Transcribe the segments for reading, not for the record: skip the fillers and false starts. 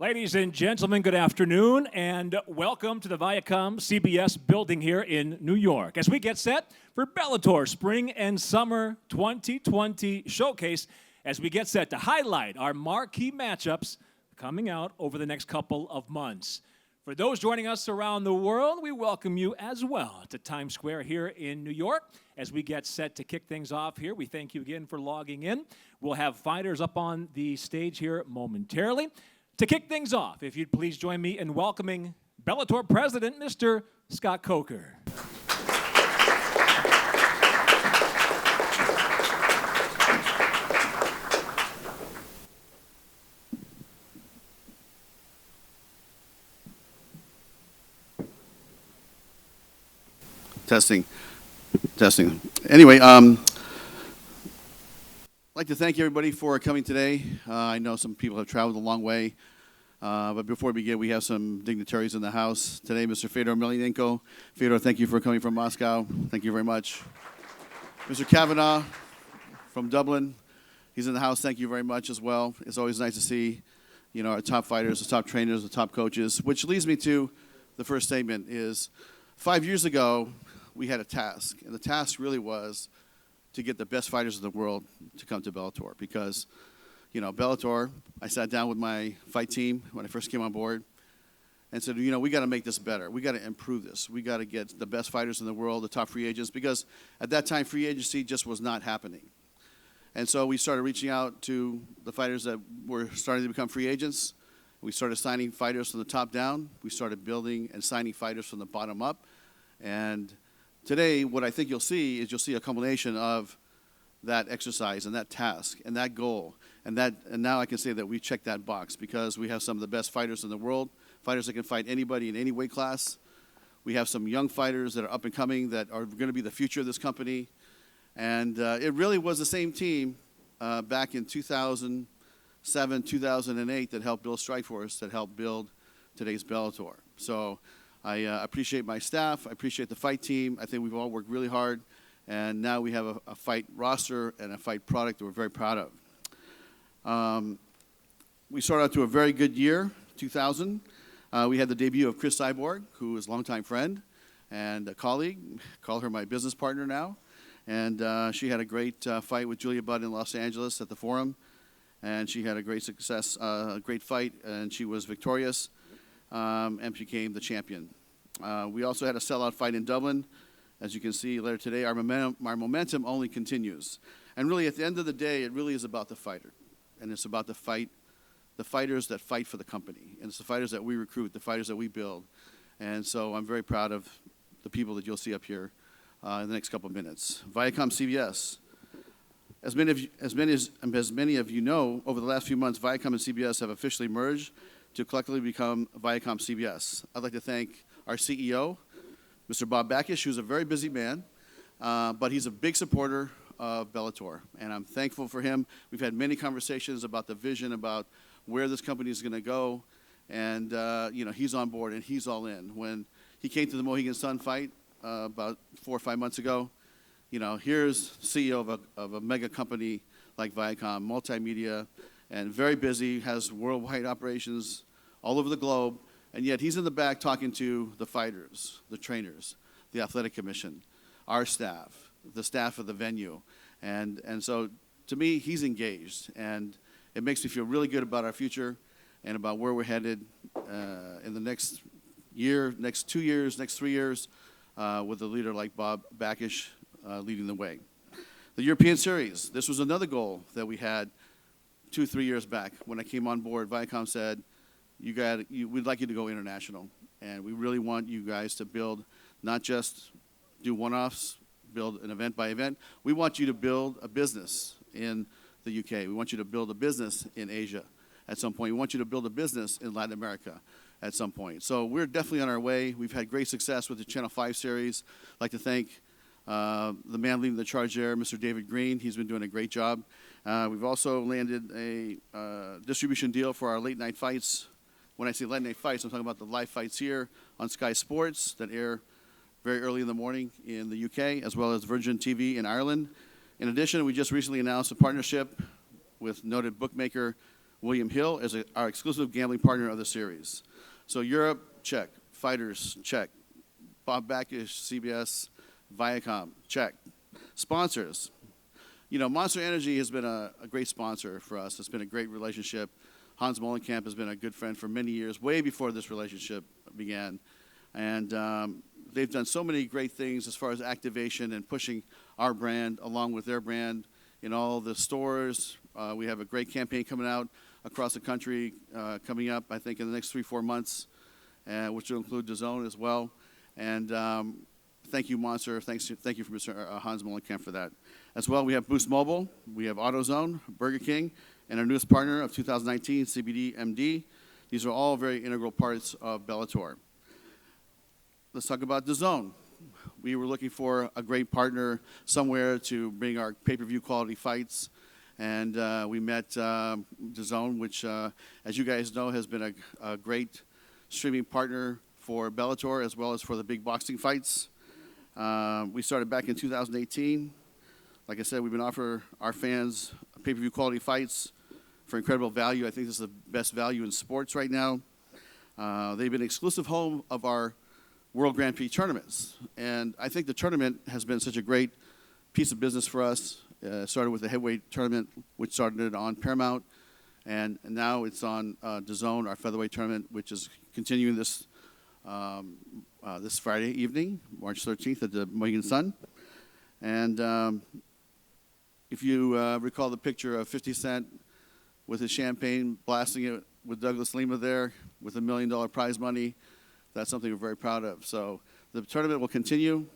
Ladies and gentlemen, good afternoon, and welcome to the Viacom CBS building here in New York as we get set for Bellator Spring and Summer 2020 Showcase, as we get set to highlight our marquee matchups coming out over the next couple of months. For those joining us around the world, we welcome you as well to Times Square here in New York as we get set to kick things off here. We thank you again for logging in. We'll have fighters up on the stage here momentarily. To kick things off, if you'd please join me in welcoming Bellator President, Mr. Scott Coker. Testing. Anyway, I'd like to thank everybody for coming today. I know some people have traveled a long way, but before we begin, we have some dignitaries in the house today. Mr. Fedor Emelianenko. Fedor, thank you for coming from Moscow. Thank you very much. Mr. Kavanaugh from Dublin. He's in the house. Thank you very much as well. It's always nice to see, our top fighters, the top trainers, the top coaches, which leads me to the first statement is 5 years ago, we had a task, and the task really was to get the best fighters in the world to come to Bellator because, Bellator, I sat down with my fight team when I first came on board and said, we got to make this better. We got to improve this. We got to get the best fighters in the world, the top free agents, because at that time, free agency just was not happening. And so we started reaching out to the fighters that were starting to become free agents. We started signing fighters from the top down. We started building and signing fighters from the bottom up. And today, what I think you'll see is a culmination of that exercise and that task and that goal. And now I can say that we checked that box because we have some of the best fighters in the world, fighters that can fight anybody in any weight class. We have some young fighters that are up and coming that are going to be the future of this company. And it really was the same team back in 2007, 2008 that helped build Strikeforce, that helped build today's Bellator. So I appreciate my staff. I appreciate the fight team. I think we've all worked really hard. And now we have a fight roster and a fight product that we're very proud of. We started out to a very good year, 2000. We had the debut of Chris Cyborg, who is a longtime friend and a colleague. Call her my business partner now. And she had a great fight with Julia Budd in Los Angeles at the Forum. And she had a great success, a great fight, and she was victorious. And became the champion. We also had a sellout fight in Dublin. As you can see later today, our momentum only continues. And really, at the end of the day, it really is about the fighter. And it's about the fighters that fight for the company. And it's the fighters that we recruit, the fighters that we build. And so I'm very proud of the people that you'll see up here in the next couple of minutes. Viacom CBS. As many of you know, over the last few months, Viacom and CBS have officially merged to collectively become Viacom CBS. I'd like to thank our CEO, Mr. Bob Backish, who's a very busy man, but he's a big supporter of Bellator, and I'm thankful for him. We've had many conversations about the vision, about where this company is going to go, and he's on board and he's all in. When he came to the Mohegan Sun fight about 4 or 5 months ago, here's CEO of a mega company like Viacom, multimedia, and very busy, has worldwide operations all over the globe, and yet he's in the back talking to the fighters, the trainers, the athletic commission, our staff, the staff of the venue. And so, to me, he's engaged, and it makes me feel really good about our future and about where we're headed in the next year, next 2 years, next 3 years, with a leader like Bob Backish leading the way. The European Series, this was another goal that we had 2-3 years back. When I came on board, Viacom said, we'd like you to go international, and we really want you guys to build, not just do one-offs, build an event by event. We want you to build a business in the UK. We want you to build a business in Asia at some point. We want you to build a business in Latin America at some point. So we're definitely on our way. We've had great success with the Channel 5 series. I'd like to thank the man leading the charge there, Mr. David Green. He's been doing a great job. We've also landed a distribution deal for our late night fights. When I say late night fights, I'm talking about the live fights here on Sky Sports that air very early in the morning in the UK, as well as Virgin TV in Ireland. In addition, we just recently announced a partnership with noted bookmaker William Hill is our exclusive gambling partner of the series. So Europe, check. Fighters, check. Bob Backish, CBS, Viacom, check. Sponsors. You know, Monster Energy has been a great sponsor for us. It's been a great relationship. Hans Molenkamp has been a good friend for many years, way before this relationship began. And they've done so many great things as far as activation and pushing our brand along with their brand in all the stores. We have a great campaign coming out across the country coming up, I think, in the next 3-4 months, which will include DAZN as well. And thank you, Monster. Thank you for Mr. Hans Molenkamp for that. As well, we have Boost Mobile, we have AutoZone, Burger King, and our newest partner of 2019, CBD MD. These are all very integral parts of Bellator. Let's talk about DAZN. We were looking for a great partner somewhere to bring our pay-per-view quality fights, and we met DAZN, which, as you guys know, has been a great streaming partner for Bellator as well as for the big boxing fights. We started back in 2018. Like I said, we've been offering our fans pay-per-view quality fights for incredible value. I think this is the best value in sports right now. They've been exclusive home of our World Grand Prix tournaments. And I think the tournament has been such a great piece of business for us. Started with the heavyweight tournament, which started on Paramount. And now it's on DAZN, our featherweight tournament, which is continuing this Friday evening, March 13th at the Mohegan Sun. And if you recall the picture of 50 Cent with his champagne, blasting it with Douglas Lima there with $1 million prize money, that's something we're very proud of. So the tournament will continue.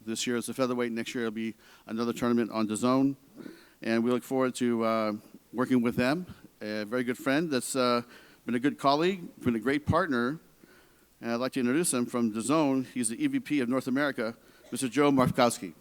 This year it's a featherweight. Next year it'll be another tournament on DAZN. And we look forward to working with them. A very good friend that's been a good colleague, been a great partner. And I'd like to introduce him from DAZN. He's the EVP of North America, Mr. Joe Markowski.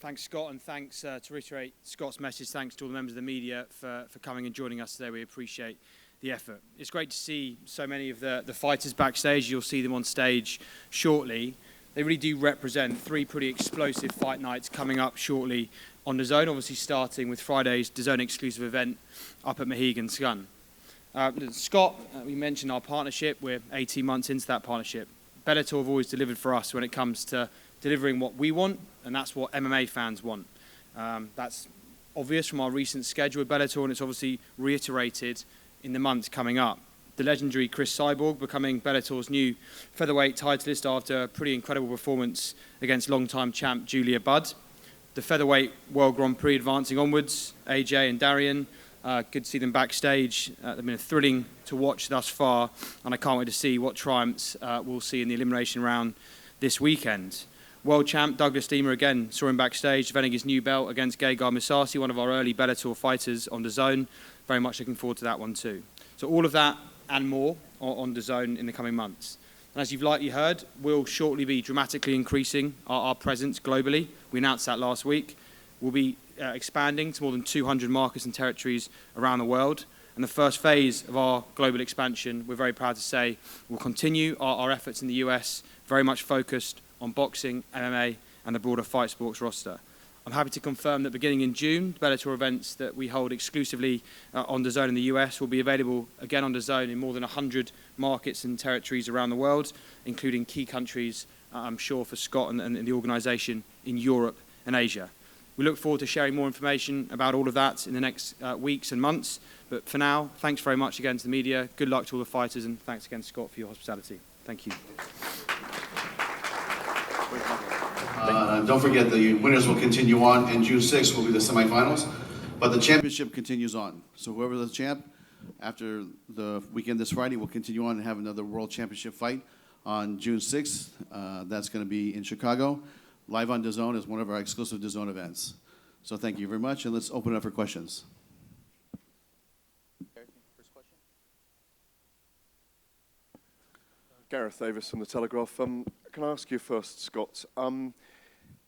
Thanks, Scott, and thanks to reiterate Scott's message, thanks to all the members of the media for coming and joining us today. We appreciate the effort. It's great to see so many of the fighters backstage. You'll see them on stage shortly. They really do represent 3 pretty explosive fight nights coming up shortly on DAZN, obviously starting with Friday's DAZN exclusive event up at Mohegan Sun. Scott, we mentioned our partnership. We're 18 months into that partnership. Bellator have always delivered for us when it comes to delivering what we want, and that's what MMA fans want. That's obvious from our recent schedule with Bellator, and it's obviously reiterated in the months coming up. The legendary Chris Cyborg becoming Bellator's new featherweight titleist after a pretty incredible performance against longtime champ Julia Budd. The featherweight World Grand Prix advancing onwards, AJ and Darrion. Good to see them backstage. They've been thrilling to watch thus far, and I can't wait to see what triumphs we'll see in the elimination round this weekend. World champ Douglas Lima again saw him backstage defending his new belt against Gegard Mousasi, one of our early Bellator fighters on DAZN. Very much looking forward to that one too. So all of that and more on DAZN in the coming months. And as you've likely heard, we'll shortly be dramatically increasing our presence globally. We announced that last week. We'll be expanding to more than 200 markets and territories around the world. And the first phase of our global expansion, we're very proud to say, will continue our efforts in the US, very much focused on boxing, MMA, and the broader fight sports roster. I'm happy to confirm that beginning in June, Bellator events that we hold exclusively on DAZN in the US will be available again on DAZN in more than 100 markets and territories around the world, including key countries, I'm sure, for Scott and the organisation in Europe and Asia. We look forward to sharing more information about all of that in the next weeks and months. But for now, thanks very much again to the media. Good luck to all the fighters, and thanks again, Scott, for your hospitality. Thank you. Don't forget, the winners will continue on, and June 6th will be the semifinals. But the championship continues on. So whoever's the champ, after the weekend this Friday, will continue on and have another world championship fight on June 6th. That's going to be in Chicago. Live on DAZN is one of our exclusive DAZN events. So thank you very much, and let's open it up for questions. First question. Gareth Davis from The Telegraph. Can I ask you first, Scott,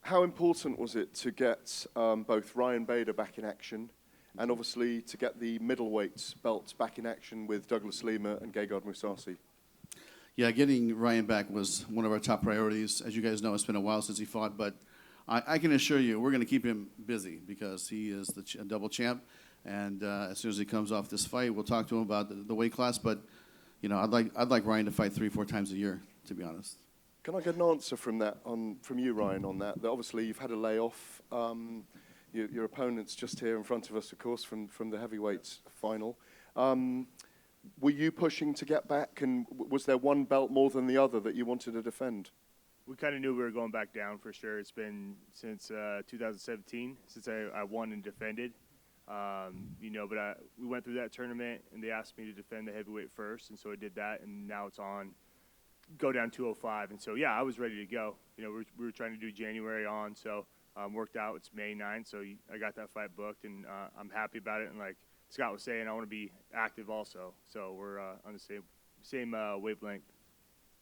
how important was it to get both Ryan Bader back in action and obviously to get the middleweight belt back in action with Douglas Lima and Gegard Mousasi? Yeah, getting Ryan back was one of our top priorities. As you guys know, it's been a while since he fought, but I can assure you we're going to keep him busy because he is the double champ. And as soon as he comes off this fight, we'll talk to him about the weight class. But you know, I'd like Ryan to fight 3-4 times a year, to be honest. Can I get an answer from you, Ryan, on that? That obviously you've had a layoff. Your opponent's just here in front of us, of course, from the heavyweights final. Were you pushing to get back, and was there one belt more than the other that you wanted to defend? We kind of knew we were going back down for sure. It's been since 2017 since I won and defended. You know, but we went through that tournament, and they asked me to defend the heavyweight first, and so I did that, and now it's on go down 205. And so, yeah, I was ready to go. You know, we were trying to do January on, so worked out. It's May 9th, so I got that fight booked, and I'm happy about it. And like Scott was saying, I want to be active also, so we're on the same wavelength.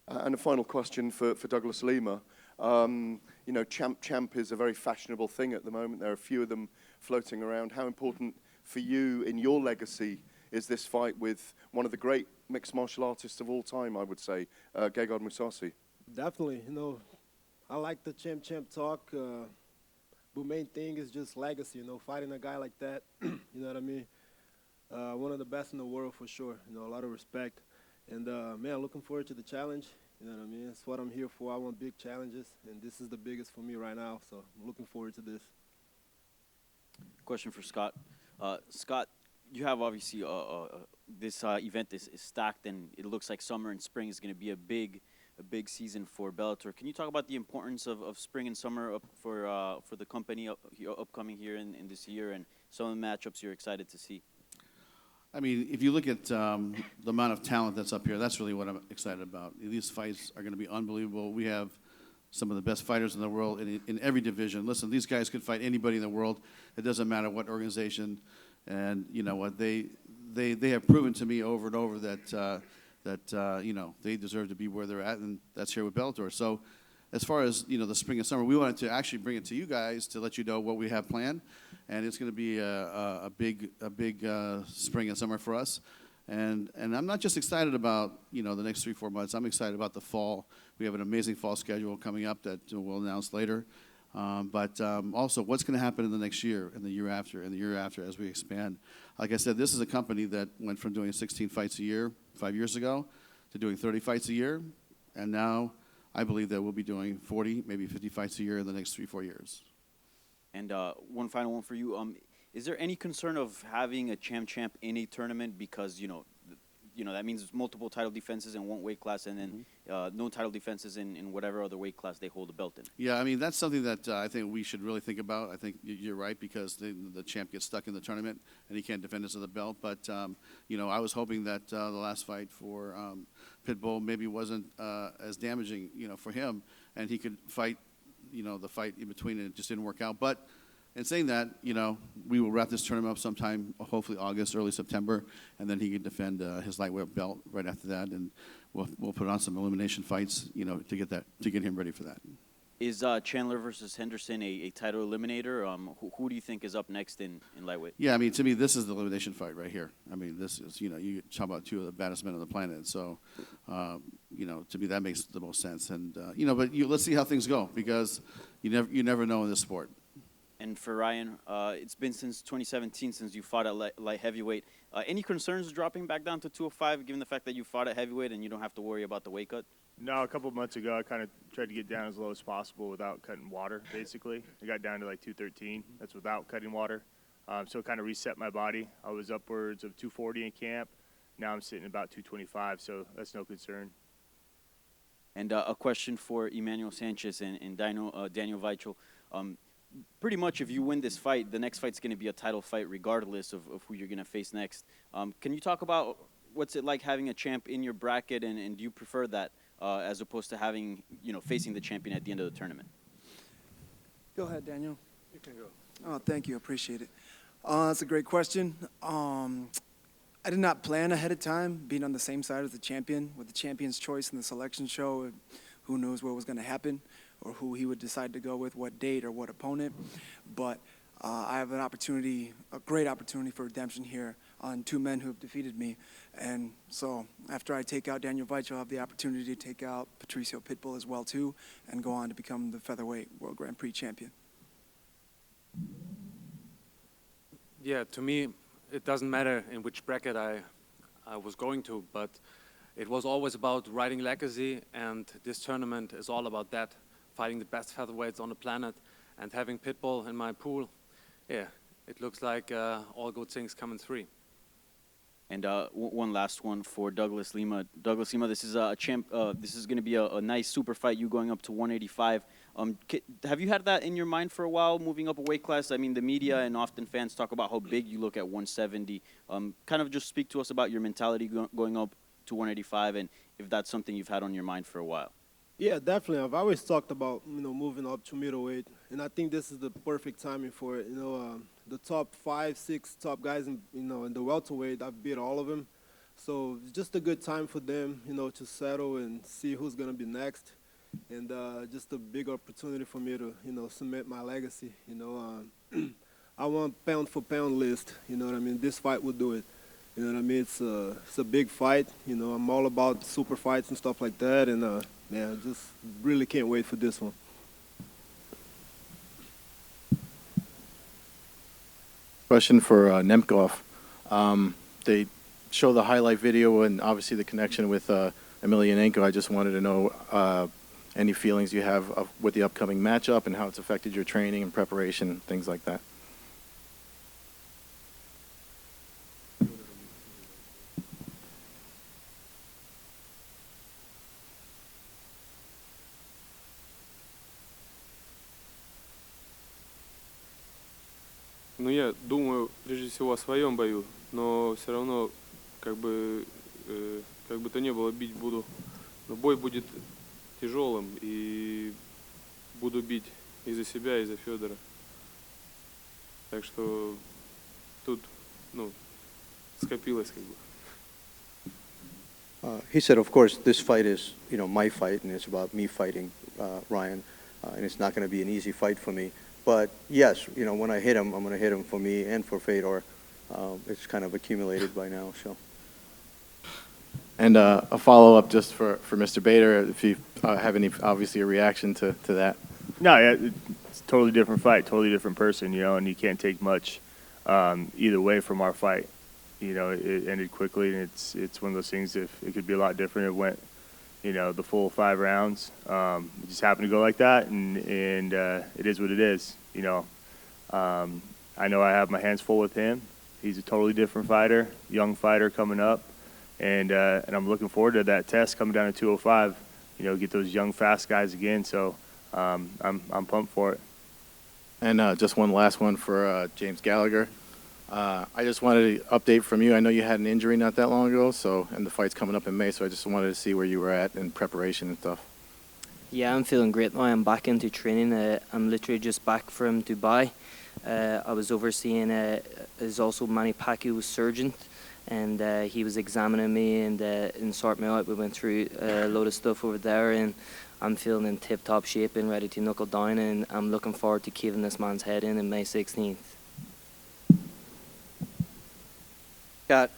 And a final question for Douglas Lima. You know, champ is a very fashionable thing at the moment. There are a few of them floating around. How important for you in your legacy is this fight with one of the great mixed martial artists of all time, I would say, Gegard Mousasi? Definitely. You know, I like the champ talk. But main thing is just legacy, you know, fighting a guy like that, you know what I mean? One of the best in the world for sure, you know, a lot of respect. And, man, looking forward to the challenge, you know what I mean? That's what I'm here for. I want big challenges, and this is the biggest for me right now, so I'm looking forward to this. Question for Scott. Scott, you have obviously this event is stacked, and it looks like summer and spring is going to be a big season for Bellator. Can you talk about the importance of spring and summer for the company upcoming here in this year, and some of the matchups you're excited to see? I mean, if you look at the amount of talent that's up here, that's really what I'm excited about. These fights are going to be unbelievable. We have some of the best fighters in the world in every division. Listen, these guys could fight anybody in the world. It doesn't matter what organization. And you know what? They have proven to me over and over that you know, they deserve to be where they're at, and that's here with Bellator. So as far as, you know, the spring and summer, we wanted to actually bring it to you guys to let you know what we have planned, and it's going to be a big spring and summer for us. And I'm not just excited about, you know, the next 3-4 months. I'm excited about the fall. We have an amazing fall schedule coming up that we'll announce later. But also what's going to happen in the next year, and the year after, and the year after as we expand. Like I said, this is a company that went from doing 16 fights a year 5 years ago to doing 30 fights a year, and now I believe that we'll be doing 40, maybe 50 fights a year in the next 3-4 years. And one final one for you. Is there any concern of having a champ in a tournament, because, you know, that means multiple title defenses in one weight class, and then no title defenses in whatever other weight class they hold the belt in? Yeah, I mean, that's something that I think we should really think about. I think you're right, because the champ gets stuck in the tournament and he can't defend us of the belt. But, you know, I was hoping that the last fight for Pitbull maybe wasn't as damaging, you know, for him, and he could fight, you know, the fight in between, and it just didn't work out. But in saying that, you know, we will wrap this tournament up sometime, hopefully August, early September, and then he can defend his lightweight belt right after that, and we'll put on some elimination fights, you know, to get him ready for that. Is Chandler versus Henderson a title eliminator? Who do you think is up next in lightweight? Yeah, I mean, to me, this is the elimination fight right here. I mean, this is, you know, you talk about two of the baddest men on the planet. So, you know, to me, that makes the most sense. And, you know, but let's see how things go, because you never know in this sport. And for Ryan, it's been since 2017 since you fought at light heavyweight. Any concerns dropping back down to 205, given the fact that you fought at heavyweight and you don't have to worry about the weight cut? No, a couple of months ago, I kind of tried to get down as low as possible without cutting water, basically. I got down to like 213. That's without cutting water. So it kind of reset my body. I was upwards of 240 in camp. Now I'm sitting about 225, so that's no concern. And a question for Emmanuel Sanchez and Daniel Weichel. Pretty much, if you win this fight, the next fight's going to be a title fight regardless of who you're going to face next. Can you talk about what's it like having a champ in your bracket, and do you prefer that as opposed to having, you know, facing the champion at the end of the tournament? Go ahead, Daniel. You can go. Oh, thank you. Appreciate it. That's a great question. I did not plan ahead of time being on the same side as the champion. With the champion's choice in the selection show, who knows what was going to happen, or who he would decide to go with, what date or what opponent. But I have an opportunity, a great opportunity for redemption here on 2 men who have defeated me. And so after I take out Daniel Weichel, I'll have the opportunity to take out Patricio Pitbull as well too, and go on to become the featherweight World Grand Prix champion. Yeah, to me, it doesn't matter in which bracket I was going to, but it was always about writing legacy, and this tournament is all about that, fighting the best featherweights on the planet, and having Pitbull in my pool. Yeah, it looks like all good things come in 3. And one last one for Douglas Lima. Douglas Lima, this is a this is going to be a nice super fight. You going up to 185. Have you had that in your mind for a while, moving up a weight class? I mean, the media and often fans talk about how big you look at 170. Kind of just speak to us about your mentality going up to 185, and if that's something you've had on your mind for a while. Yeah, definitely. I've always talked about, moving up to middleweight, and I think this is the perfect timing for it. The top 5, 6 top guys in the welterweight, I've beat all of them. So it's just a good time for them, to settle and see who's going to be next. And just a big opportunity for me to, cement my legacy. I want pound for pound list, This fight will do it. It's a big fight. I'm all about super fights and stuff like that. And, I just really can't wait for this one. Question for Nemkov. They show the highlight video and obviously the connection with Emelianenko. I just wanted to know any feelings you have with the upcoming matchup and how it's affected your training and preparation, things like that. Ну, я думаю, прежде всего, о своем бою, но все равно, как бы то ни было, бить буду. Но бой будет тяжелым, и буду бить и за себя, и за Федора. Так что тут, скопилось как бы. He said, of course, this fight is, my fight, and it's about me fighting Ryan, and it's not going to be an easy fight for me. But yes, when I hit him, I'm going to hit him for me and for Fedor. It's kind of accumulated by now, so. And a follow-up just for Mr. Bader, if you have any, obviously, a reaction to that. No, it's a totally different fight, totally different person, and you can't take much either way from our fight. It ended quickly, and it's one of those things, if it could be a lot different, it went, the full 5 rounds. It just happened to go like that, and it is what it is, I know I have my hands full with him. He's a totally different fighter, young fighter coming up, and I'm looking forward to that test coming down to 205, get those young, fast guys again, so I'm pumped for it. And just one last one for James Gallagher. I just wanted an update from you. I know you had an injury not that long ago, and the fight's coming up in May, so I just wanted to see where you were at in preparation and stuff. Yeah, I'm feeling great now. I'm back into training. I'm literally just back from Dubai. I was overseeing is also Manny Pacquiao's surgeon, and he was examining me and sorting me out. We went through a load of stuff over there, and I'm feeling in tip-top shape and ready to knuckle down, and I'm looking forward to caving this man's head in May 16th. Scott,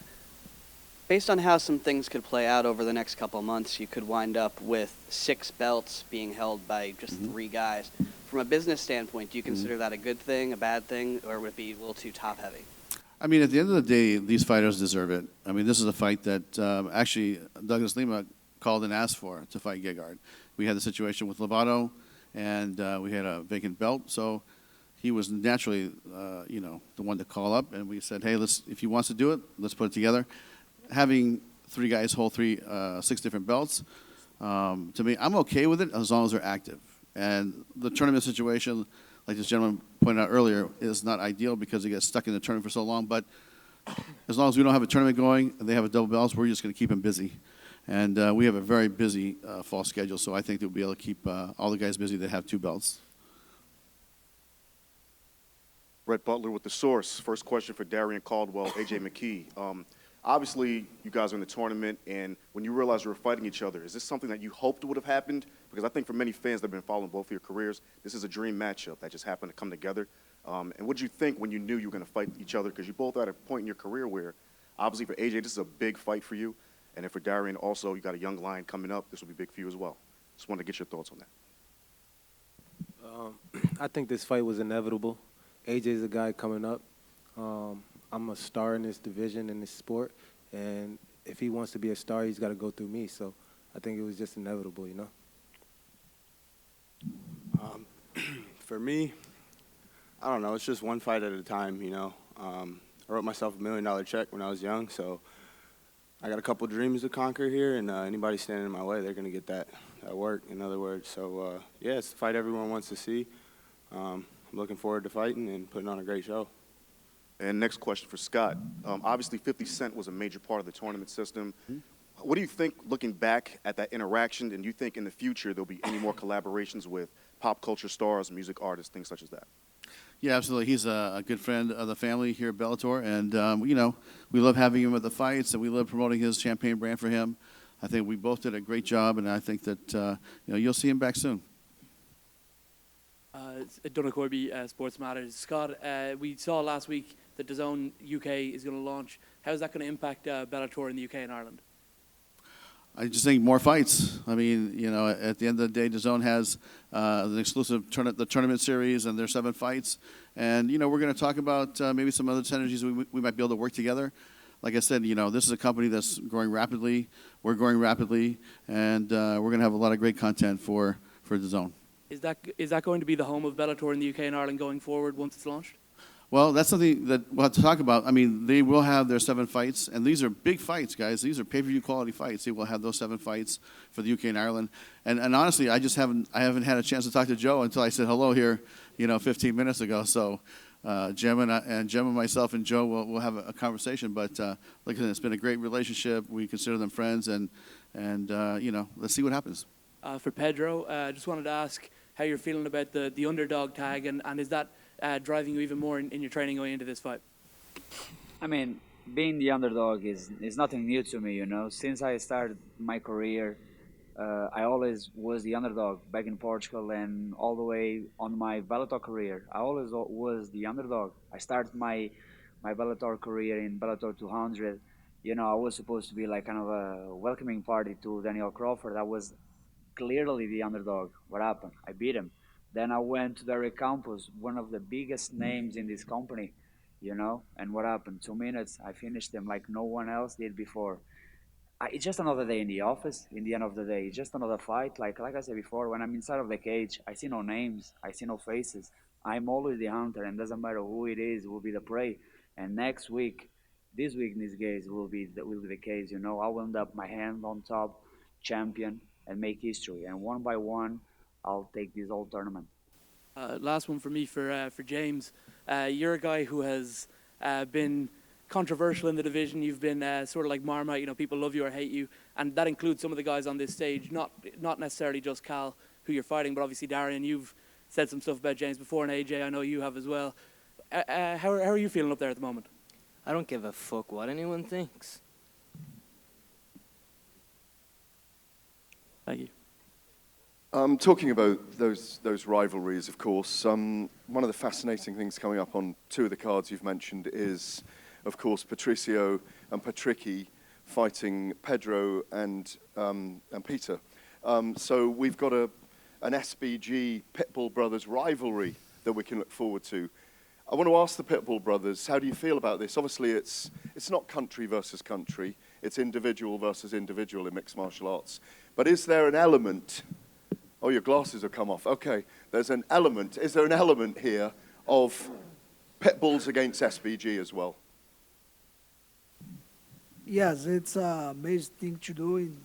based on how some things could play out over the next couple of months, you could wind up with 6 belts being held by just 3 guys. From a business standpoint, do you consider that a good thing, a bad thing, or would it be a little too top-heavy? I mean, at the end of the day, these fighters deserve it. I mean, this is a fight that actually Douglas Lima called and asked for to fight Gegard. We had the situation with Lovato, and we had a vacant belt, so he was naturally, the one to call up, and we said, hey, if he wants to do it, let's put it together. Having 3 guys hold 6 different belts, to me, I'm okay with it as long as they're active. And the tournament situation, like this gentleman pointed out earlier, is not ideal because they get stuck in the tournament for so long. But as long as we don't have a tournament going and they have a double belts, we're just going to keep them busy. And we have a very busy fall schedule, so I think they'll be able to keep all the guys busy that have 2 belts. Brett Butler with The Source. First question for Darrion, Caldwell, AJ McKee. Obviously, you guys are in the tournament, and when you realized you were fighting each other, is this something that you hoped would have happened? Because I think for many fans that have been following both of your careers, this is a dream matchup that just happened to come together. And what did you think when you knew you were going to fight each other? Because you both are at a point in your career where Obviously for AJ, this is a big fight for you. And then for Darien also, you got a young lion coming up. This will be big for you as well. Just wanted to get your thoughts on that. I think this fight was inevitable. AJ's a guy coming up. I'm a star in this division, in this sport. And if he wants to be a star, he's got to go through me. So I think it was just inevitable, you know? For me, I don't know. It's just one fight at a time, you know. I wrote myself $1 million check when I was young, so I got a couple dreams to conquer here, and anybody standing in my way, they're going to get that work, in other words. So, yeah, it's the fight everyone wants to see. I'm looking forward to fighting and putting on a great show. And next question for Scott. Obviously, 50 Cent was a major part of the tournament system. What do you think, looking back at that interaction, and do you think in the future there'll be any more collaborations with pop culture stars, music artists, things such as that? Yeah, absolutely. He's a good friend of the family here at Bellator, and you know, we love having him at the fights, and we love promoting his champagne brand for him. I think we both did a great job, and I think that you know, you'll see him back soon. Donna Corby, Sports Matters. Scott, we saw last week that DAZN UK is going to launch. How is that going to impact Bellator in the UK and Ireland? I just think more fights. I mean, you know, at the end of the day, DAZN has the exclusive the tournament series, and there's 7 fights. And, you know, we're going to talk about maybe some other synergies we might be able to work together. Like I said, you know, this is a company that's growing rapidly. We're growing rapidly, and we're going to have a lot of great content for DAZN. Is that going to be the home of Bellator in the UK and Ireland going forward once it's launched? Well, that's something that we'll have to talk about. I mean, they will have their 7 fights, and these are big fights, guys. These are pay-per-view quality fights. They will have those 7 fights for the UK and Ireland. And honestly, I haven't had a chance to talk to Joe until I said hello here, you know, 15 minutes ago. So Jim and myself and Joe will have a conversation. But look, it's been a great relationship. We consider them friends, and you know, let's see what happens. For Pedro, I just wanted to ask how you're feeling about the underdog tag, and is that driving you even more in your training going into this fight? I mean, being the underdog is nothing new to me, you know. Since I started my career, I always was the underdog back in Portugal, and all the way on my Bellator career, I always was the underdog. I started my Bellator career in Bellator 200. You know, I was supposed to be like kind of a welcoming party to Daniel Crawford. I was clearly the underdog. What happened? I beat him. Then I went to Darien Campos, one of the biggest names in this company, you know, and what happened? 2 minutes, I finished him like no one else did before. It's just another day in the office, in the end of the day. It's just another fight. Like I said before, when I'm inside of the cage, I see no names, I see no faces. I'm always the hunter, and doesn't matter who it is, will be the prey. And next week, this week in this case, will be the case, you know. I will end up my hand on top, champion, and make history. And one by one, I'll take this whole tournament. Last one for me, for James. You're a guy who has been controversial in the division. You've been sort of like Marmite, you know, people love you or hate you, and that includes some of the guys on this stage, not necessarily just Cal, who you're fighting, but obviously Darien. You've said some stuff about James before, and AJ, I know you have as well. How are you feeling up there at the moment? I don't give a fuck what anyone thinks. Thank you. Talking about those rivalries, of course, one of the fascinating things coming up on 2 of the cards you've mentioned is, of course, Patricio and Patricky fighting Pedro and Peter. So we've got an SBG Pitbull Brothers rivalry that we can look forward to. I want to ask the Pitbull Brothers, how do you feel about this? Obviously, it's not country versus country. It's individual versus individual in mixed martial arts. But is there an element... Oh, your glasses have come off. Okay, is there an element here of Pitbulls against SBG as well? Yes, it's an amazing thing to do in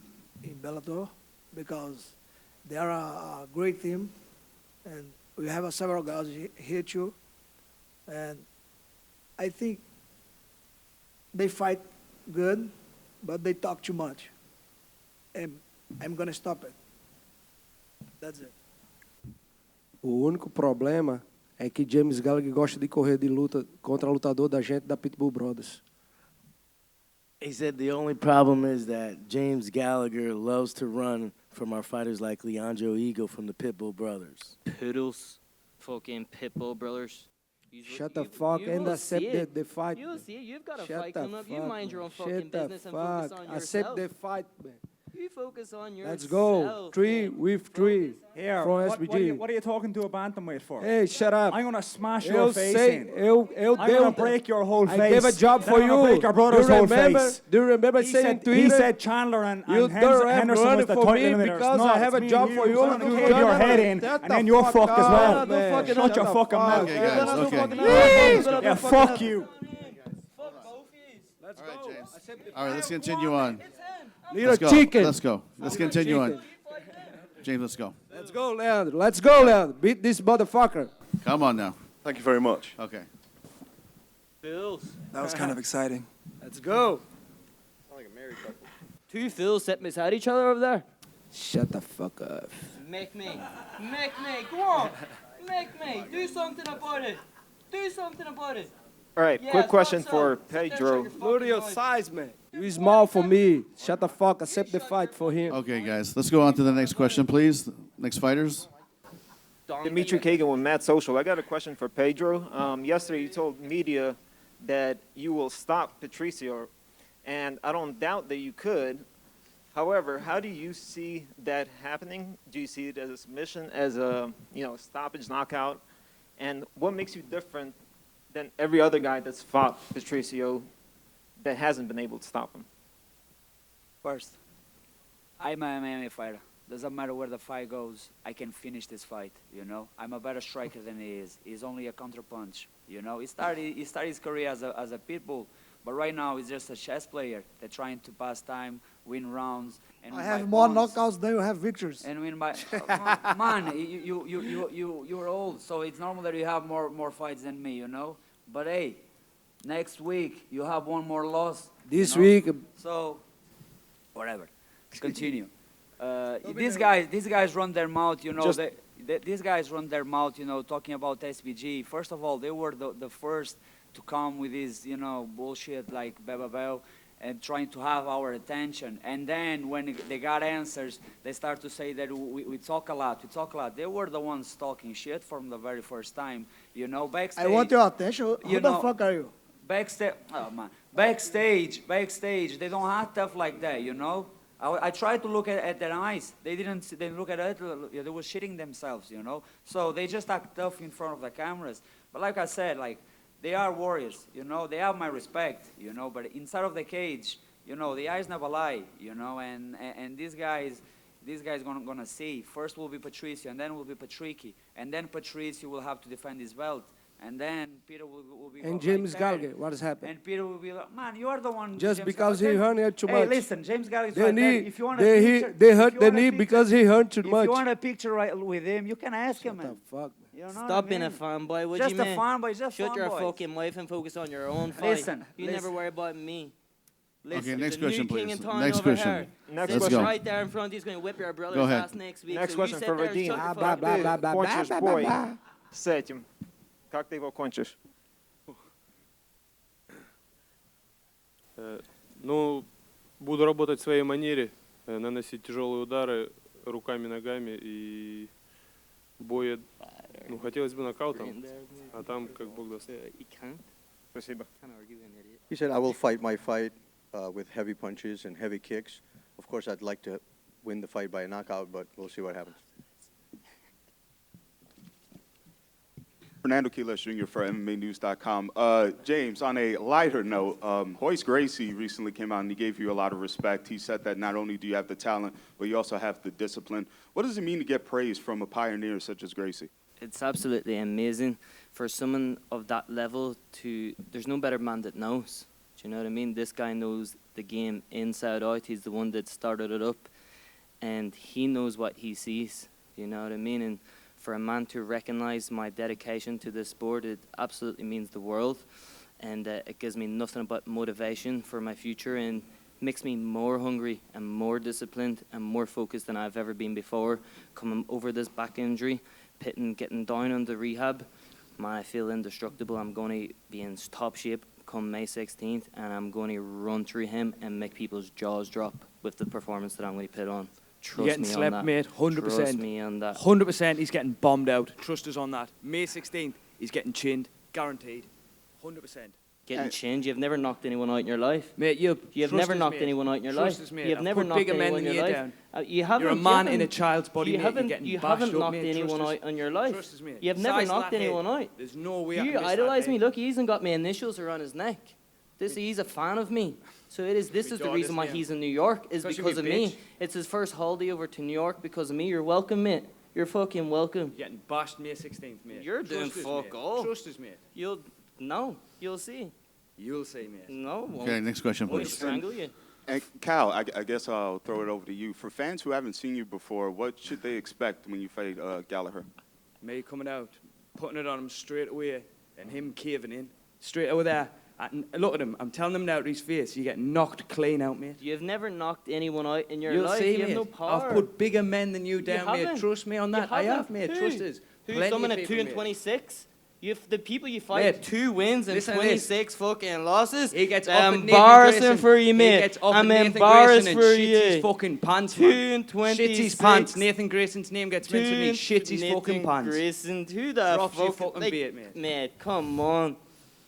Bellator because they are a great team, and we have several guys here too. And I think they fight good, but they talk too much. And I'm going to stop it. That's it. O único problema é que James Gallagher gosta de correr de luta contra lutador da gente da Pitbull Brothers. He said the only problem is that James Gallagher loves to run from our fighters like Leandro Eagle from the Pitbull Brothers. Poodles, fucking Pitbull Brothers. Shut the fuck and accept the fight. You'll see it. You've got a Shut fight the coming up. You fuck, mind your own man. fucking Shut the business and focus fuck. on yourself. Accept the fight, man. You focus on yourself. Let's go. 3 with 3 Here, from what SBG. are you talking to a bantamweight for? Hey, shut up. I'm gonna smash Eu your face sei, in. eu I'm gonna break your whole face. I gave a job Then for I'm gonna you. break your brother's do you whole remember, face. Do you remember He saying said, Twitter? he said Chandler and you don't have Henderson was running the for title me eliminators. because No, I have it's a me job and for you. I'm gonna You cave don't your have head a- in, Shut and the then you're fuck fucked as up, well. man. Shut your fucking mouth. Okay, guys, okay. Please. Yeah, fuck you. Let's All right, go. James. Accept the All right, fight. let's continue on. Little Let's go. chicken. Let's go. Let's continue on. James, let's go. Let's go, Leandro. Let's go, Leandro. Beat this motherfucker. Come on now. Thank you very much. Okay. That was kind of exciting. Let's go. Two fools sitting beside each other over there. Shut the fuck up. Make me. Go on. Make me. Do something about it. Do something about it. All right, Yes, quick question what's for up? Sit there, shut Pedro. your Look at your size, man. You small for me. Shut the fuck. Accept the fight for him. Okay, guys, let's go on to the next question, please. Next fighters. Dimitri Kagan with Matt Social. I got a question for Pedro. Yesterday you told media that you will stop Patricio, and I don't doubt that you could. However, how do you see that happening? Do you see it as a submission, as a stoppage, knockout? And what makes you different than every other guy that's fought Patricio that hasn't been able to stop him? First, I'm an MMA fighter. Doesn't matter where the fight goes, I can finish this fight, you know? I'm a better striker than he is. He's only a counterpunch, you know? He started his career as a Pitbull, but right now he's just a chess player. They're trying to pass time, win rounds, and I win have by more points. knockouts than you have victories. And win by man, you're old, so it's normal that you have more fights than me, you know. But hey, next week you have one more loss. This you know? week. So, whatever. Continue. These guys run their mouth, you know. These guys run their mouth, you know, talking about SBG. First of all, they were the first to come with this, you know, bullshit like Bell and trying to have our attention. And then when they got answers, they start to say that we talk a lot. They were the ones talking shit from the very first time, you know, backstage. I want your attention. Who You the know, fuck are you? Backstage, oh man, backstage, they don't have stuff like that, you know. I tried to look at their eyes. They didn't look at it. They were shitting themselves, you know. So they just act tough in front of the cameras. But like I said, like they are warriors, you know. They have my respect, you know. But inside of the cage, you know, the eyes never lie, you know. And these guys gonna see. First will be Patricio, and then will be Patricky, and then Patricio will have to defend his belt. And then Peter will be. And James Gallagher, what has happened? And Peter will be like, man, you are the one. Just James because Gallagher. he hurt too Hey, much. listen, James Gallagher. They right there. need- If you want they a he- picture, they if hurt you the want a knee picture- because he hurt too if much. you want a picture right with him, you can ask him, man. Fuck. You know Stop what I being a mean? fanboy, would Just you, a man? fanboy, just Shut your fanboys. fucking life and focus on your own fight. Listen, You never worry about me. Okay, There's next a question, new king please. in town Next over question. here. Next Sits question. right there in front. He's going to whip your brother's Go ahead. ass next week. Next so question you sit for there and Vadim. shut your Как fucking ты кончишь бой с этим? Как ты его кончишь? Ну, буду работать в своей манере, наносить тяжелые удары руками, ногами и бой, ну, хотелось бы нокаутом, а там как Бог даст. Спасибо. He said, I will fight my fight with heavy punches and heavy kicks. Of course, I'd like to win the fight by a knockout, but we'll see what happens. Fernando Quiles Jr. for MMAnews.com. James, on a lighter note, Royce Gracie recently came out and he gave you a lot of respect. He said that not only do you have the talent, but you also have the discipline. What does it mean to get praise from a pioneer such as Gracie? It's absolutely amazing for someone of that level there's no better man that knows. Do you know what I mean? This guy knows the game inside out. He's the one that started it up, and he knows what he sees. You know what I mean? And for a man to recognize my dedication to this sport, it absolutely means the world. And it gives me nothing but motivation for my future and makes me more hungry and more disciplined and more focused than I've ever been before. Coming over this back injury, getting down on the rehab, man, I feel indestructible. I'm going to be in top shape come May 16th, and I'm going to run through him and make people's jaws drop with the performance that I'm going to put on. You're getting me on slept, that. mate. 100%. Trust me on that. 100%. He's getting bombed out. Trust us on that. May 16th, he's getting chinned. guaranteed, 100%. Getting chinned. You've never knocked anyone out in your life. Mate, You've trust never us, knocked mate. anyone out in your Trust life. us, mate. You've I've never put knocked bigger men anyone in than your you life. down. You haven't. You're a you man in haven't- a child's body, You mate. You're haven't. getting You bashed haven't up, knocked mate. anyone Trust out us. in your life. Trust us, mate. You've never Size of knocked that head. anyone out. There's no way I You can miss that idolize me. head. Look, he hasn't got my initials around his neck. He's a fan of me. So this is the Rejoice, reason why man. he's in New York, is Especially because of with me. bitch. It's his first holiday over to New York because of me. You're welcome, mate. You're fucking welcome. You're getting bashed May 16th, mate. You're doing Trust us, fuck mate. all. Trust us, mate. You'll see. You'll see, mate. No. Okay, next question, Won't please. strangle you. And Cal, I guess I'll throw it over to you. For fans who haven't seen you before, what should they expect when you fight Gallagher? Me coming out, putting it on him straight away, and him caving in. Straight over there. Look at him. I'm telling him now to his face. You get knocked clean out, mate. You've never knocked anyone out in your You'll life. see, you have mate. no power. I've put bigger men than you down, mate. haven't. Trust me on that. You I have, haven't. mate. Who? Trust us. Who? Plenty Someone of at 2 people, and mate. 26. The people you fight, Mate, 2 wins and listen to this. 26 fucking losses. He gets up at Nathan embarrassing Grayson. for you, mate. He gets up I'm at Nathan embarrassed Grayson for and shits you. his fucking pants, 2 man. and 26. Shits his pants. Nathan Grayson's name gets mentioned. He shits his fucking Nathan pants. Grayson, who the Drops your fuck? fucking bait, mate. Mate, come on.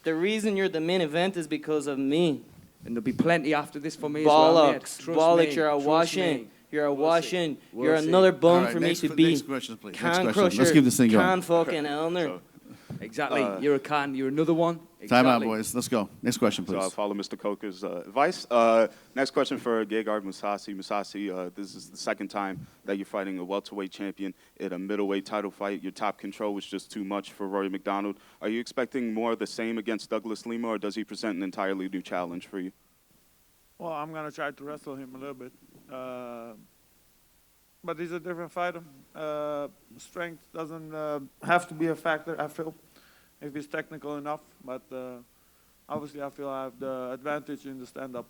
The reason you're the main event is because of me. And there'll be plenty after this for me as well, mate. Bollocks. Trust Bollocks, me. you're a Trust washing. me. You're a We'll washing. see. We'll You're see. another bum All right, for next- me to beat. next question, please. Next Can question. Crusher. Let's keep this thing going. Can fucking Ellenor. Exactly. You're a can. You're another one. Time out, Exactly. boys. Let's go. Next question, So please. I'll follow Mr. Coker's advice. Next question for Gegard Mousasi. Mousasi, this is the second time that you're fighting a welterweight champion in a middleweight title fight. Your top control was just too much for Rory McDonald. Are you expecting more of the same against Douglas Lima, or does he present an entirely new challenge for you? Well, I'm going to try to wrestle him a little bit. But he's a different fighter. Strength doesn't have to be a factor, I feel, if he's technical enough. But obviously, I feel I have the advantage in the stand-up.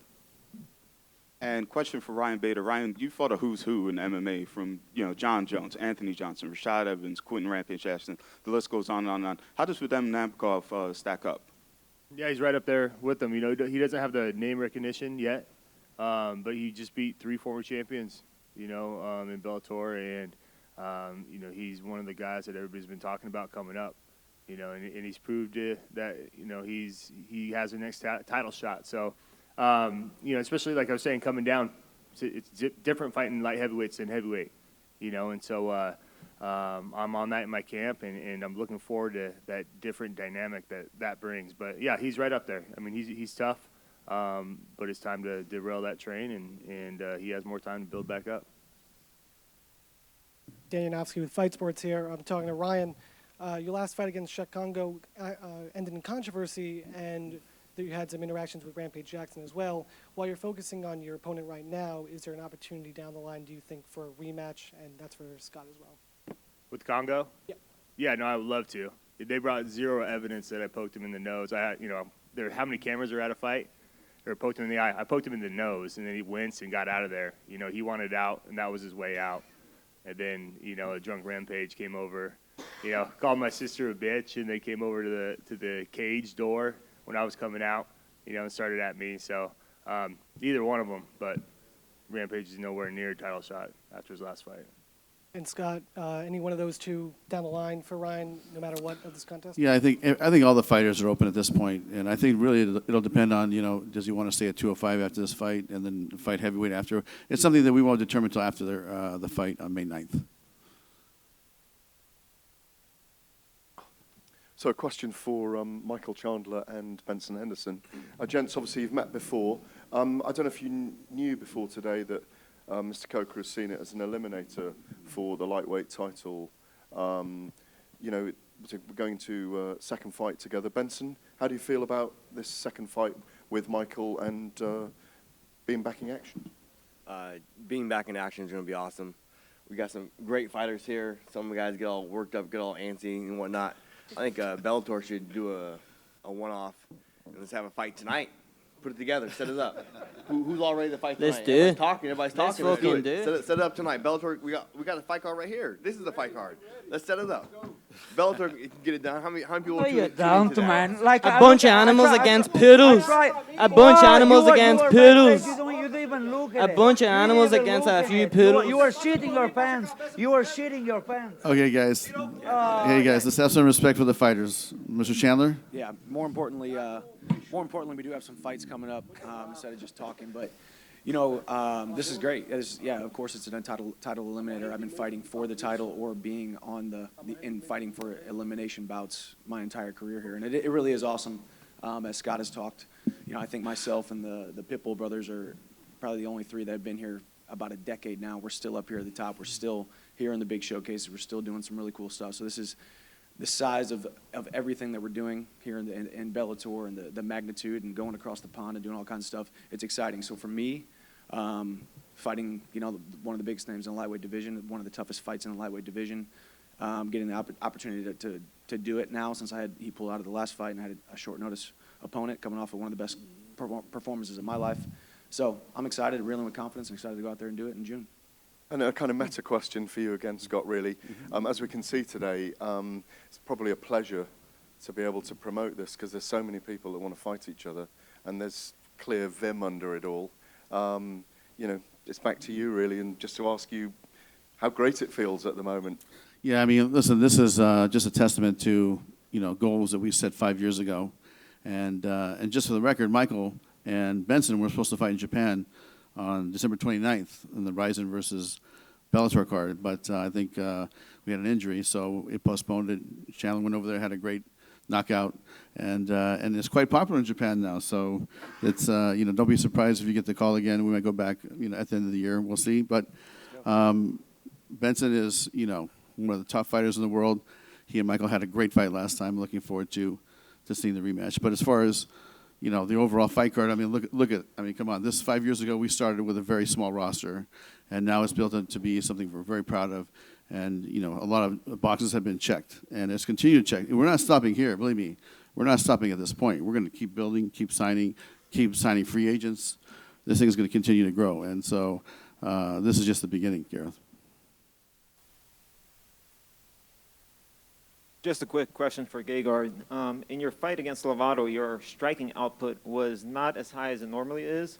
And question for Ryan Bader. Ryan, you fought a who's who in MMA from, John Jones, Anthony Johnson, Rashad Evans, Quentin Rampage Ashton. The list goes on and on and on. How does Vadim Nemkov stack up? Yeah, he's right up there with them. He doesn't have the name recognition yet, but he just beat 3 former champions, in Bellator, and he's one of the guys that everybody's been talking about coming up, and he's proved that he has the next title shot. So, especially like I was saying, coming down, it's different fighting light heavyweights than heavyweight, and so I'm on that in my camp, and I'm looking forward to that different dynamic that brings. But yeah, he's right up there. I mean, he's tough, but it's time to derail that train, and he has more time to build back up. Darrion with Fight Sports here. I'm talking to Ryan. Your last fight against Shek Congo ended in controversy, and you had some interactions with Rampage Jackson as well. While you're focusing on your opponent right now, is there an opportunity down the line, do you think, for a rematch? And that's for Scott as well. With Congo? Yeah. Yeah, no, I would love to. They brought zero evidence that I poked him in the nose. How many cameras are at a fight? Or poked him in the eye. I poked him in the nose, and then he winced and got out of there. He wanted out, and that was his way out. And then, a drunk Rampage came over, called my sister a bitch, and they came over to the cage door when I was coming out, and started at me. So either one of them, but Rampage is nowhere near a title shot after his last fight. And Scott, any one of those two down the line for Ryan, no matter what of this contest? Yeah, I think all the fighters are open at this point, and I think really it'll depend on does he want to stay at 205 after this fight and then fight heavyweight after? It's something that we won't determine until after the fight on May 9th. So a question for Michael Chandler and Benson Henderson. Gents, obviously you've met before. I don't know if you knew before today that Mr. Coker has seen it as an eliminator for the lightweight title. We're going to second fight together. Benson, how do you feel about this second fight with Michael and being back in action? Being back in action is going to be awesome. We got some great fighters here. Some of the guys get all worked up, get all antsy and whatnot. I think Bellator should do a one-off and let's have a fight tonight. Put it together, set it up. Who's all ready to fight tonight? Let's do it. Everybody's talking. Let's fucking do it. Set it up tonight. Bellator, we got a fight card right here. This is the fight card. Let's set it up. Bellator can get it done. How many people? Are you down to man? Like a bunch of animals against poodles. A bunch of animals against poodles. even look at A it. bunch of You animals even against look a at few it. poodles. You are shitting your pants. You are shitting your pants. Okay, guys. Hey, guys, let's have some respect for the fighters. Mr. Chandler? Yeah, more importantly, we do have some fights coming up instead of just talking. But, you know, this is great. Yeah, of course, it's an untitled title eliminator. I've been fighting for the title or being on in fighting for elimination bouts my entire career here, and it really is awesome. As Scott has talked, you know, I think myself and the Pitbull brothers are probably the only three that have been here about a decade now. We're still up here at the top. We're still here in the big showcases. We're still doing some really cool stuff. So this is the size of everything that we're doing here in Bellator and the magnitude and going across the pond and doing all kinds of stuff. It's exciting. So for me, fighting, you know, one of the biggest names in the lightweight division, one of the toughest fights in the lightweight division, getting the opportunity to do it now since he pulled out of the last fight and I had a short notice opponent coming off of one of the best performances of my life. So I'm excited, reeling with confidence, and excited to go out there and do it in June. And a kind of meta question for you again, Scott, really. As we can see today, it's probably a pleasure to be able to promote this because there's so many people that want to fight each other and there's clear vim under it all. You know, it's back to you, really, and just to ask you how great it feels at the moment. Yeah, I mean, listen, this is just a testament to, you know, goals that we set 5 years ago. And just for the record, Michael and Benson were supposed to fight in Japan on December 29th in the Ryzen versus Bellator card. But I think we had an injury, so it postponed it. Chandler went over there, had a great knockout, and it's quite popular in Japan now. So it's, you know, don't be surprised if you get the call again. We might go back, you know, at the end of the year. We'll see. But Benson is, you know, one of the top fighters in the world. He and Michael had a great fight last time. Looking forward to seeing the rematch. But as far as, you know, the overall fight card, I mean, look at, I mean, come on. This 5 years ago, we started with a very small roster, and now it's built up to be something we're very proud of. And, you know, a lot of boxes have been checked, and it's continued to check. We're not stopping here, believe me. We're not stopping at this point. We're going to keep building, keep signing free agents. This thing is going to continue to grow. And so this is just the beginning, Gareth. Just a quick question for Gegard. In your fight against Lovato, your striking output was not as high as it normally is.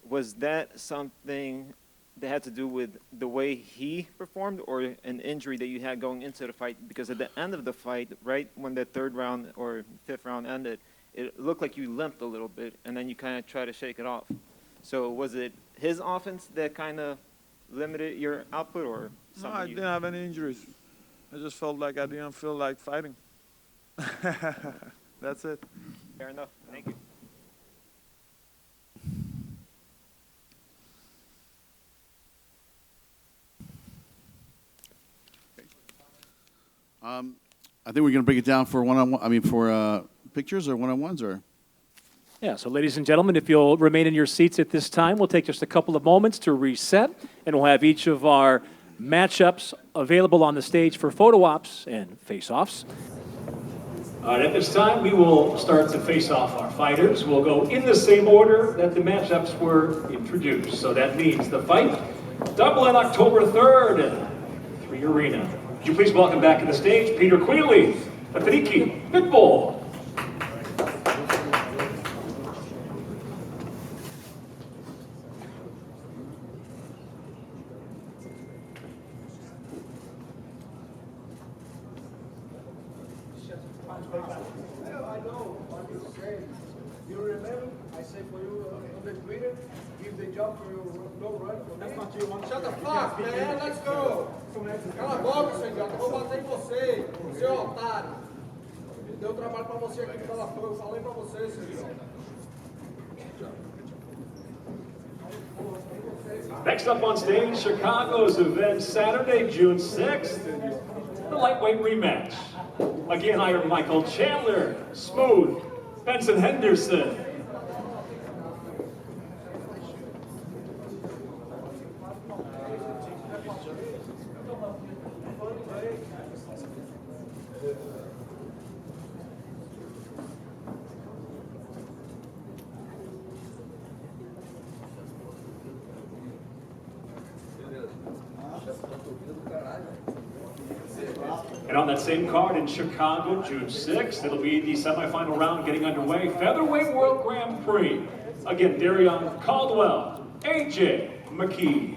Was that something that had to do with the way he performed or an injury that you had going into the fight? Because at the end of the fight, right when the third round or fifth round ended, it looked like you limped a little bit, and then you kind of tried to shake it off. So was it his offense that kind of limited your output or something? No, I didn't have any injuries. I just felt like I didn't feel like fighting. That's it. Fair enough. Thank you. I think we're going to break it down for one-on-one. I mean, for pictures or one-on-ones, or. Yeah, so ladies and gentlemen, if you'll remain in your seats at this time, we'll take just a couple of moments to reset, and we'll have each of our matchups available on the stage for photo ops and face-offs. All right, at this time, we will start to face off our fighters. We'll go in the same order that the matchups were introduced. So that means the fight, double on October 3rd, 3 Arena. Would you please welcome back to the stage, Peter Queally, Patricky, Pitbull. Shut the fuck, man. Let's go. Cala a boca, seu idiota. Eu vou bater em você, seu otário. Deu trabalho pra você aqui no Bellator. Eu falei pra você, seu idiota. Next up on stage, Chicago's event Saturday, June 6th, the lightweight rematch. Again, Iron Michael Chandler, Smooth, Benson Henderson. And on that same card in Chicago, June 6th, it'll be the semifinal round getting underway. Featherweight World Grand Prix. Again, Darrion, Caldwell, AJ McKee.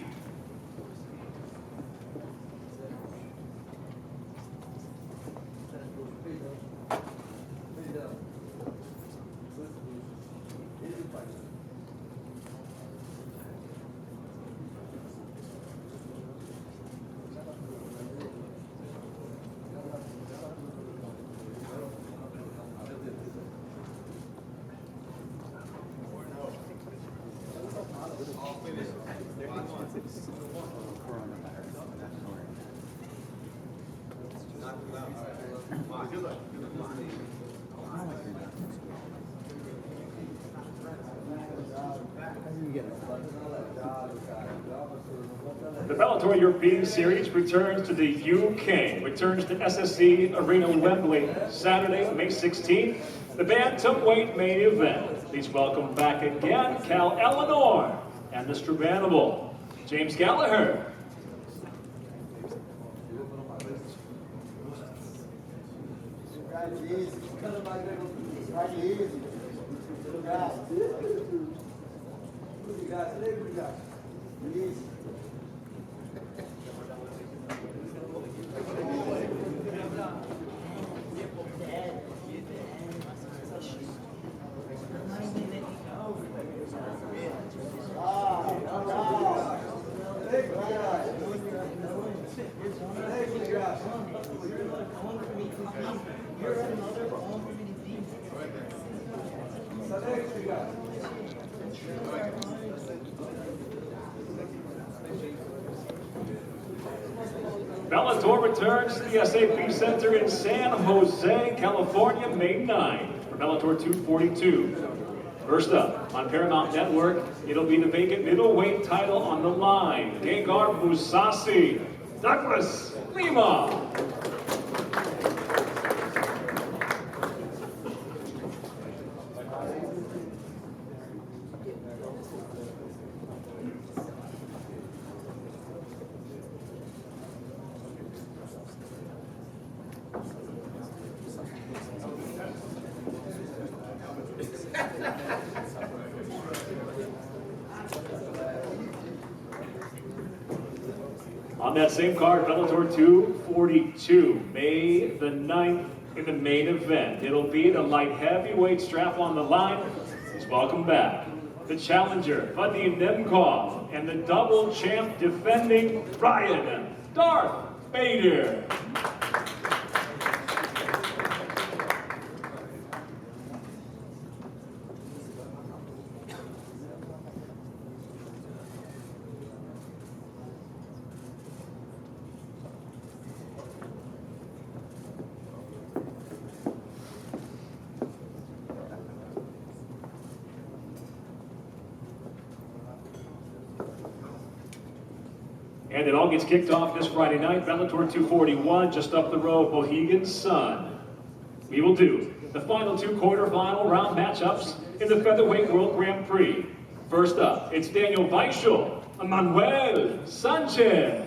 The Bellator European Series returns to the UK, returns to SSC Arena Wembley, Saturday, May 16th, the bantamweight main event. Please welcome back again, Ellenor and Mr. Vanable, James Gallagher. Bellator returns to the SAP Center in San Jose, California, May 9th for Bellator 242. First up, on Paramount Network, it'll be the vacant middleweight title on the line. Gegard Mousasi, Douglas Lima. On that same card, Bellator 242, May the 9th in the main event. It'll be the light heavyweight strap on the line. Please welcome back the challenger, Vadim Nemkov, and the double champ defending Ryan Darth Vader. And it all gets kicked off this Friday night, Bellator 241, just up the road, Mohegan Sun. We will do the final two quarterfinal round matchups in the Featherweight World Grand Prix. First up, it's Daniel Weichel, Emmanuel, Sanchez.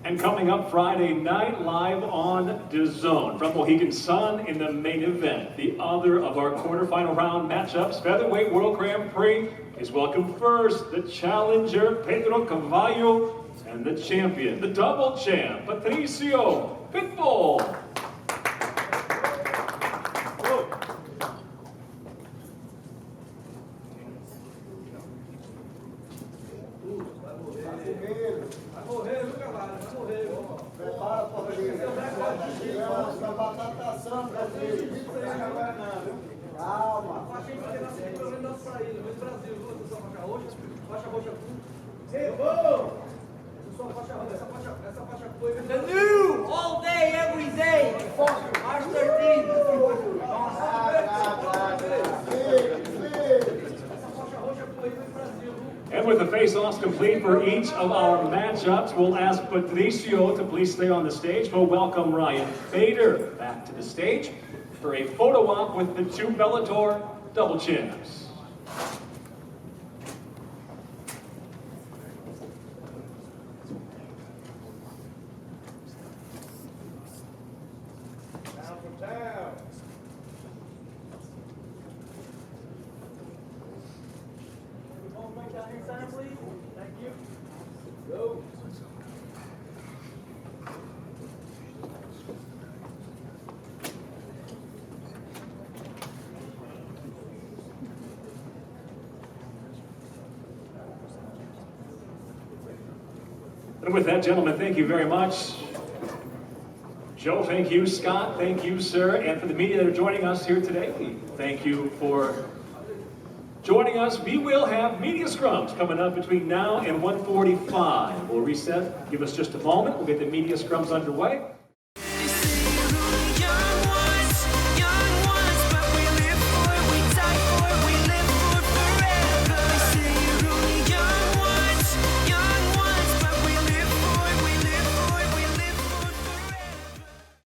And coming up Friday night, live on DAZN from Mohegan Sun in the main event. The other of our quarterfinal round matchups, Featherweight World Grand Prix, is welcome first, the challenger, Pedro Carvalho, and the champion, the double champ, Patricio, Pitbull. The new, all day, every day, March 13th. And with the face-offs complete for each of our matchups. We'll ask Patricio to please stay on the stage. We'll welcome Ryan Bader back to the stage for a photo op with the two Bellator double champs. And with that, gentlemen, thank you very much. Joe, thank you. Scott, thank you, sir. And for the media that are joining us here today, thank you for joining us. We will have media scrums coming up between now and 1:45. We'll reset. Give us just a moment. We'll get the media scrums underway.